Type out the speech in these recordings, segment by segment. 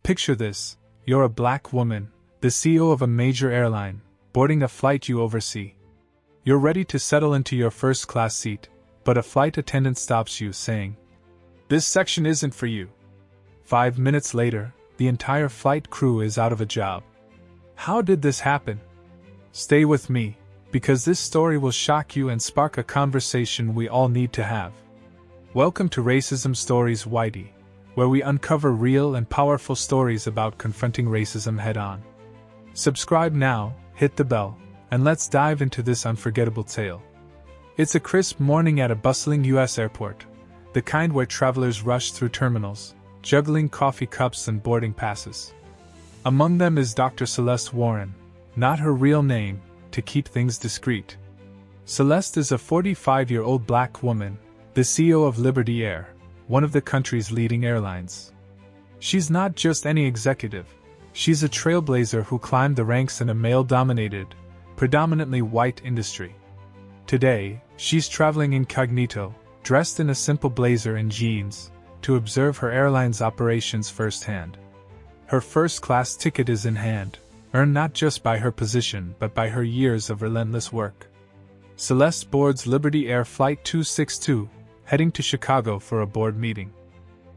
Picture this: you're a black woman, the CEO of a major airline, boarding a flight you oversee. You're ready to settle into your first-class seat, but a flight attendant stops you, saying, "This section isn't for you." 5 minutes later, the entire flight crew is out of a job. How did this happen? Stay with me, because this story will shock you and spark a conversation we all need to have. Welcome to Racism Stories Whitey, where we uncover real and powerful stories about confronting racism head-on. Subscribe now, hit the bell, and let's dive into this unforgettable tale. It's a crisp morning at a bustling U.S. airport, the kind where travelers rush through terminals, juggling coffee cups and boarding passes. Among them is Dr. Celeste Warren, not her real name, to keep things discreet. Celeste is a 45-year-old black woman, the CEO of Liberty Air, one of the country's leading airlines. She's not just any executive, she's a trailblazer who climbed the ranks in a male-dominated, predominantly white industry. Today, she's traveling incognito, dressed in a simple blazer and jeans, to observe her airline's operations firsthand. Her first-class ticket is in hand, earned not just by her position but by her years of relentless work. Celeste boards Liberty Air Flight 262, heading to Chicago for a board meeting.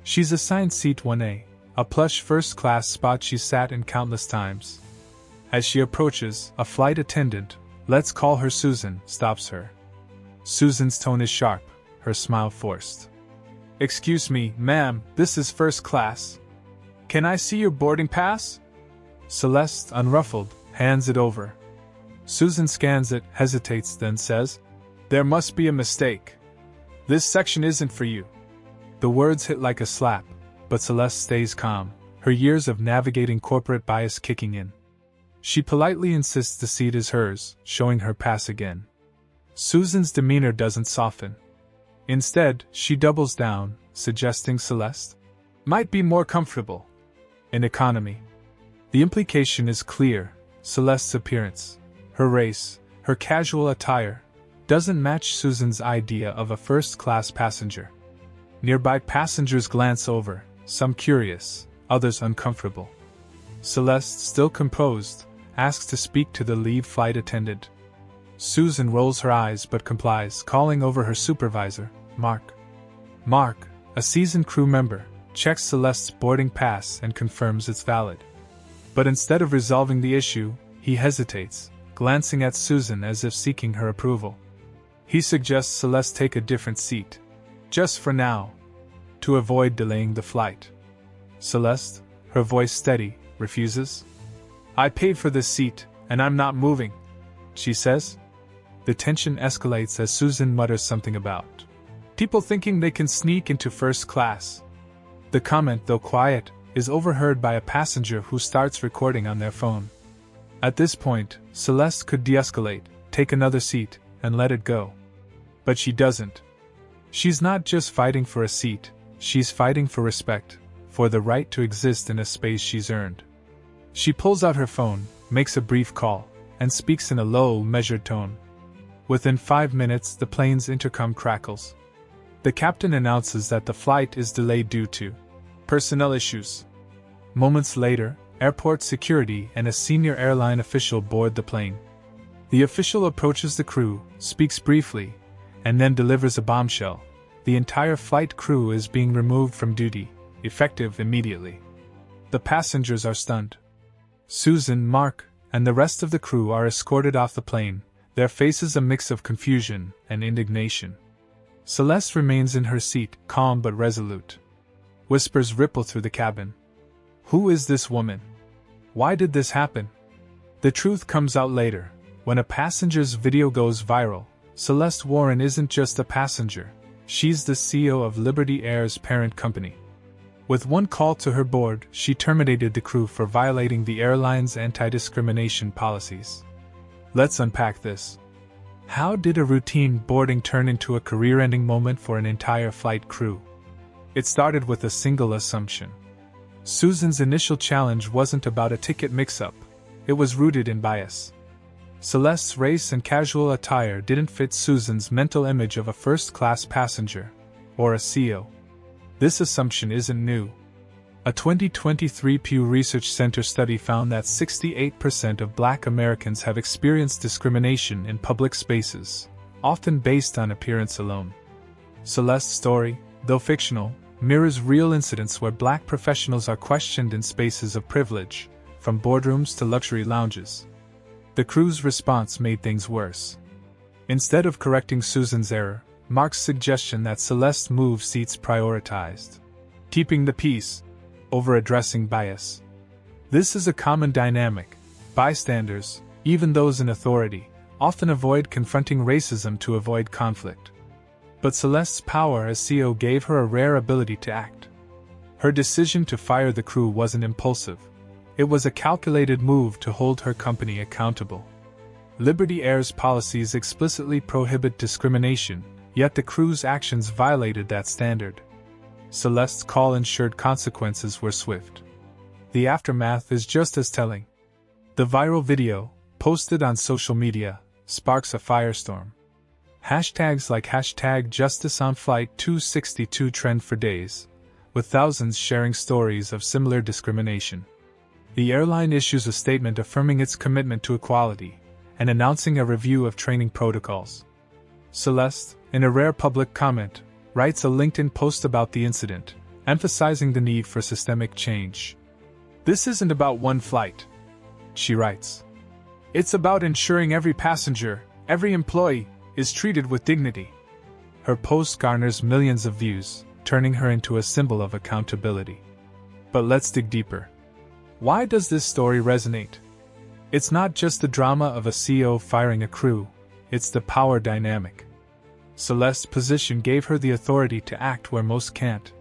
She's assigned Seat 1A, a plush first-class spot she's sat in countless times. As she approaches, a flight attendant, let's call her Susan, stops her. Susan's tone is sharp, her smile forced. "Excuse me, ma'am, this is first class. Can I see your boarding pass?" Celeste, unruffled, hands it over. Susan scans it, hesitates, then says, "There must be a mistake. This section isn't for you." The words hit like a slap, but Celeste stays calm, her years of navigating corporate bias kicking in. She politely insists the seat is hers, showing her pass again. Susan's demeanor doesn't soften. Instead, she doubles down, suggesting Celeste might be more comfortable in economy. The implication is clear: Celeste's appearance, her race, her casual attire, doesn't match Susan's idea of a first-class passenger. Nearby passengers glance over, some curious, others uncomfortable. Celeste, still composed, asks to speak to the lead flight attendant. Susan rolls her eyes but complies, calling over her supervisor, Mark. Mark, a seasoned crew member, checks Celeste's boarding pass and confirms it's valid. But instead of resolving the issue, he hesitates, glancing at Susan as if seeking her approval. He suggests Celeste take a different seat, just for now, to avoid delaying the flight. Celeste, her voice steady, refuses. "I paid for this seat, and I'm not moving," she says. The tension escalates as Susan mutters something about people thinking they can sneak into first class. The comment, though quiet, is overheard by a passenger who starts recording on their phone. At this point, Celeste could de-escalate, take another seat, and let it go. But she doesn't. She's not just fighting for a seat, she's fighting for respect, for the right to exist in a space she's earned. She pulls out her phone, makes a brief call, and speaks in a low, measured tone. Within 5 minutes, the plane's intercom crackles. The captain announces that the flight is delayed due to personnel issues. Moments later, airport security and a senior airline official board the plane. The official approaches the crew, speaks briefly, and then delivers a bombshell. The entire flight crew is being removed from duty, effective immediately. The passengers are stunned. Susan, Mark, and the rest of the crew are escorted off the plane, their faces a mix of confusion and indignation. Celeste remains in her seat, calm but resolute. Whispers ripple through the cabin. Who is this woman? Why did this happen? The truth comes out later. When a passenger's video goes viral, Celeste Warren isn't just a passenger, she's the CEO of Liberty Air's parent company. With one call to her board, she terminated the crew for violating the airline's anti-discrimination policies. Let's unpack this. How did a routine boarding turn into a career-ending moment for an entire flight crew? It started with a single assumption. Susan's initial challenge wasn't about a ticket mix-up, it was rooted in bias. Celeste's race and casual attire didn't fit Susan's mental image of a first-class passenger, or a CEO. This assumption isn't new. A 2023 Pew Research Center study found that 68% of Black Americans have experienced discrimination in public spaces, often based on appearance alone. Celeste's story, though fictional, mirrors real incidents where Black professionals are questioned in spaces of privilege, from boardrooms to luxury lounges. The crew's response made things worse. Instead of correcting Susan's error, Mark's suggestion that Celeste move seats prioritized keeping the peace over addressing bias. This is a common dynamic. Bystanders, even those in authority, often avoid confronting racism to avoid conflict. But Celeste's power as CEO gave her a rare ability to act. Her decision to fire the crew wasn't impulsive. It was a calculated move to hold her company accountable. Liberty Air's policies explicitly prohibit discrimination, yet the crew's actions violated that standard. Celeste's call ensured consequences were swift. The aftermath is just as telling. The viral video, posted on social media, sparks a firestorm. Hashtags like #JusticeOnFlight262 trend for days, with thousands sharing stories of similar discrimination. The airline issues a statement affirming its commitment to equality and announcing a review of training protocols. Celeste, in a rare public comment, writes a LinkedIn post about the incident, emphasizing the need for systemic change. "This isn't about one flight," she writes. "It's about ensuring every passenger, every employee, is treated with dignity." Her post garners millions of views, turning her into a symbol of accountability. But let's dig deeper. Why does this story resonate? It's not just the drama of a CEO firing a crew, it's the power dynamic. Celeste's position gave her the authority to act where most can't.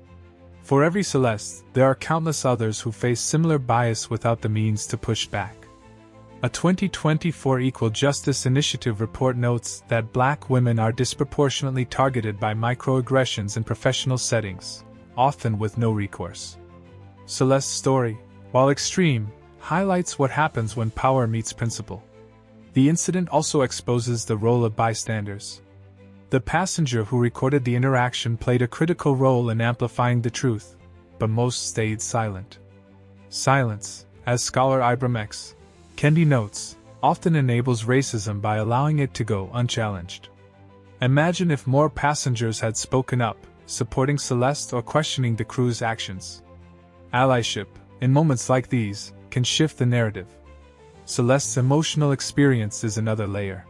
For every Celeste, there are countless others who face similar bias without the means to push back. A 2024 Equal Justice Initiative report notes that Black women are disproportionately targeted by microaggressions in professional settings, often with no recourse. Celeste's story, while extreme, highlights what happens when power meets principle. The incident also exposes the role of bystanders. The passenger who recorded the interaction played a critical role in amplifying the truth, but most stayed silent. Silence, as scholar Ibram X. Kendi notes, often enables racism by allowing it to go unchallenged. Imagine if more passengers had spoken up, supporting Celeste or questioning the crew's actions. Allyship, in moments like these, can shift the narrative. Celeste's emotional experience is another layer.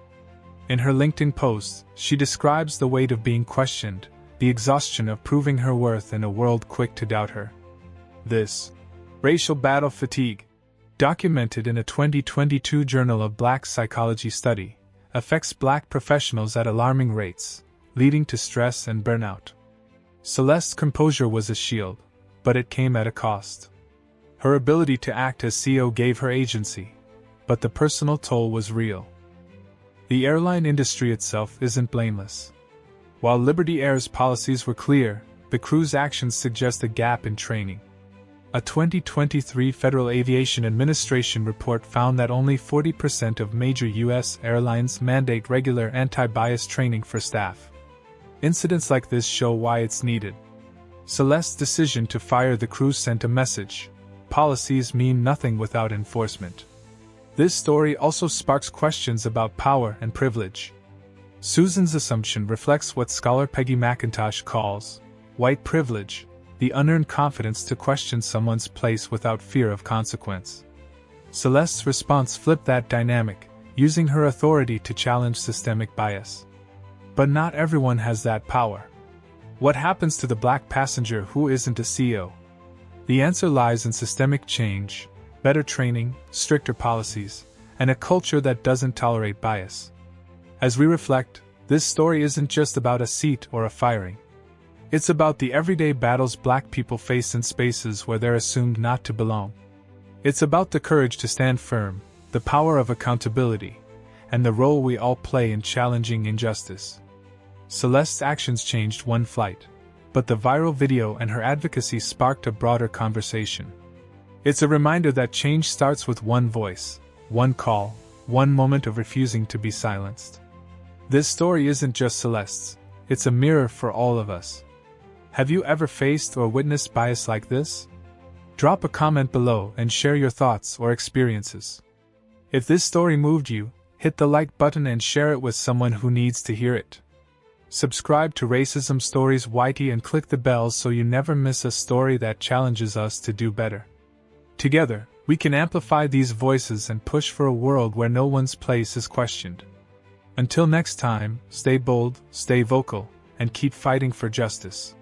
In her LinkedIn post, she describes the weight of being questioned, the exhaustion of proving her worth in a world quick to doubt her. This racial battle fatigue, documented in a 2022 Journal of Black Psychology study, affects Black professionals at alarming rates, leading to stress and burnout. Celeste's composure was a shield, but it came at a cost. Her ability to act as CEO gave her agency, but the personal toll was real. The airline industry itself isn't blameless. While Liberty Air's policies were clear, the crew's actions suggest a gap in training. A 2023 Federal Aviation Administration report found that only 40% of major U.S. airlines mandate regular anti-bias training for staff. Incidents like this show why it's needed. Celeste's decision to fire the crew sent a message: policies mean nothing without enforcement. This story also sparks questions about power and privilege. Susan's assumption reflects what scholar Peggy McIntosh calls white privilege, the unearned confidence to question someone's place without fear of consequence. Celeste's response flipped that dynamic, using her authority to challenge systemic bias. But not everyone has that power. What happens to the Black passenger who isn't a CEO? The answer lies in systemic change, better training, stricter policies, and a culture that doesn't tolerate bias. As we reflect, this story isn't just about a seat or a firing. It's about the everyday battles Black people face in spaces where they're assumed not to belong. It's about the courage to stand firm, the power of accountability, and the role we all play in challenging injustice. Celeste's actions changed one flight, but the viral video and her advocacy sparked a broader conversation. It's a reminder that change starts with one voice, one call, one moment of refusing to be silenced. This story isn't just Celeste's, it's a mirror for all of us. Have you ever faced or witnessed bias like this? Drop a comment below and share your thoughts or experiences. If this story moved you, hit the like button and share it with someone who needs to hear it. Subscribe to Racism Stories YT and click the bell so you never miss a story that challenges us to do better. Together, we can amplify these voices and push for a world where no one's place is questioned. Until next time, stay bold, stay vocal, and keep fighting for justice.